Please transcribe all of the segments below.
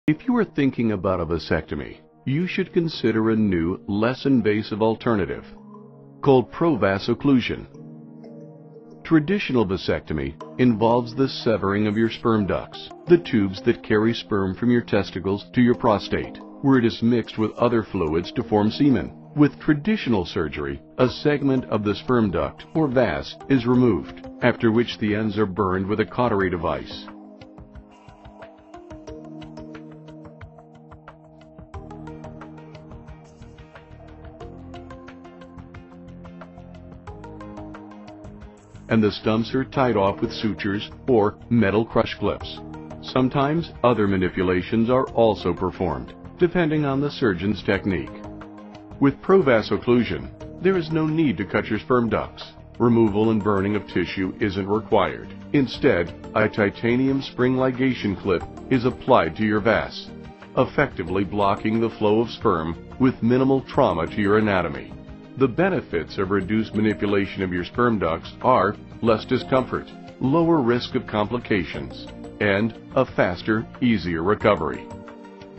If you are thinking about a vasectomy, you should consider a new, less invasive alternative called Pro-Vas Occlusion. Traditional vasectomy involves the severing of your sperm ducts, the tubes that carry sperm from your testicles to your prostate, where it is mixed with other fluids to form semen. With traditional surgery, a segment of the sperm duct, or vas, is removed, after which the ends are burned with a cautery device. And the stumps are tied off with sutures or metal crush clips. Sometimes other manipulations are also performed, depending on the surgeon's technique. With Pro-Vas Occlusion, there is no need to cut your sperm ducts. Removal and burning of tissue isn't required. Instead, a titanium spring ligation clip is applied to your vas, effectively blocking the flow of sperm with minimal trauma to your anatomy. The benefits of reduced manipulation of your sperm ducts are less discomfort, lower risk of complications, and a faster, easier recovery.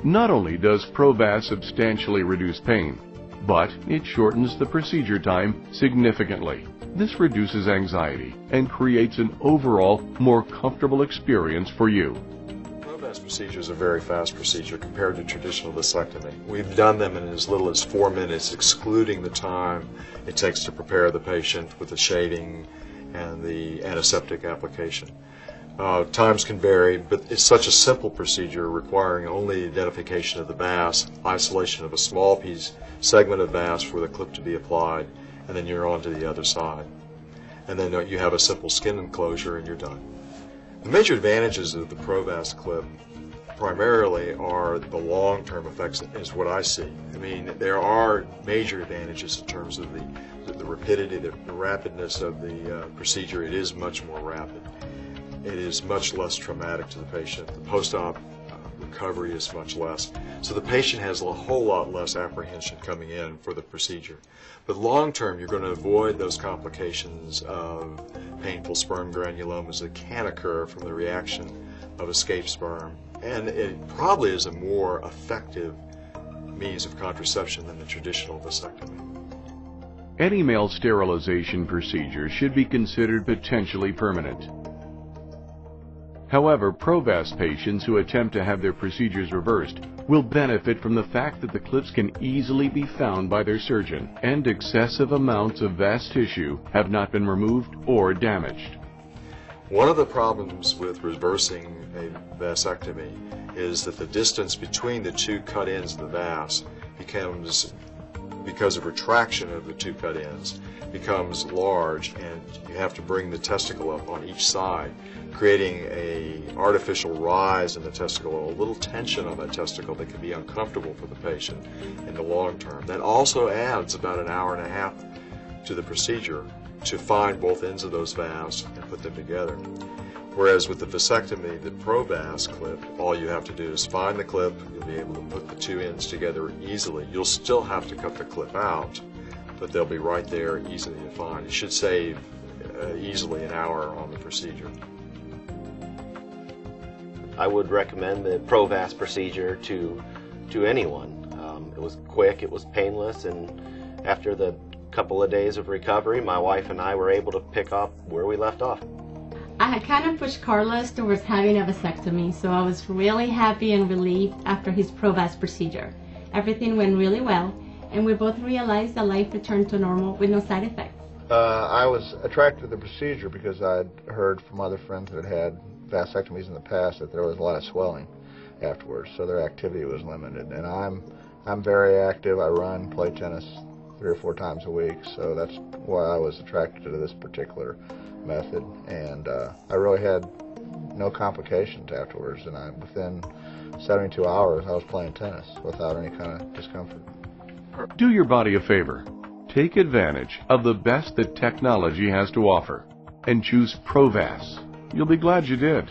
Not only does Pro-Vas substantially reduce pain, but it shortens the procedure time significantly. This reduces anxiety and creates an overall more comfortable experience for you. Pro-Vas procedure is a very fast procedure compared to traditional vasectomy. We've done them in as little as 4 minutes, excluding the time it takes to prepare the patient with the shading and the antiseptic application. Times can vary, but it's such a simple procedure requiring only identification of the vas, isolation of a small segment of vas for the clip to be applied, and then you're on to the other side. And then you have a simple skin enclosure and you're done. The major advantages of the Pro-Vas clip primarily are the long-term effects, is what I see. I mean, there are major advantages in terms of the rapidity, the rapidness of the procedure. It is much more rapid. It is much less traumatic to the patient. The post-op recovery is much less. So the patient has a whole lot less apprehension coming in for the procedure. But long-term, you're going to avoid those complications of painful sperm granulomas that can occur from the reaction of escaped sperm. And it probably is a more effective means of contraception than the traditional vasectomy. Any male sterilization procedure should be considered potentially permanent. However, Pro-Vas patients who attempt to have their procedures reversed will benefit from the fact that the clips can easily be found by their surgeon, and excessive amounts of vas tissue have not been removed or damaged. One of the problems with reversing a vasectomy is that the distance between the two cut ends of the vas becomes, because of retraction of the two cut ends, becomes large, and you have to bring the testicle up on each side, creating an artificial rise in the testicle, a little tension on the testicle that can be uncomfortable for the patient in the long term. That also adds about an hour and a half to the procedure to find both ends of those vas and put them together. Whereas with the vasectomy, the Pro-Vas clip, all you have to do is find the clip, you'll be able to put the two ends together easily. You'll still have to cut the clip out, but they'll be right there, easily to find. It should save easily an hour on the procedure. I would recommend the Pro-Vas procedure to anyone. It was quick, it was painless, and after the couple of days of recovery, my wife and I were able to pick up where we left off. I had kind of pushed Carlos towards having a vasectomy, so I was really happy and relieved after his Pro-Vas procedure. Everything went really well, and we both realized that life returned to normal with no side effects. I was attracted to the procedure because I'd heard from other friends that had vasectomies in the past that there was a lot of swelling afterwards, so their activity was limited. And I'm very active. I run, play tennis 3 or 4 times a week, so that's why I was attracted to this particular method. And I really had no complications afterwards, and within 72 hours I was playing tennis without any kind of discomfort. Do your body a favor. Take advantage of the best that technology has to offer and choose Pro-Vas. You'll be glad you did.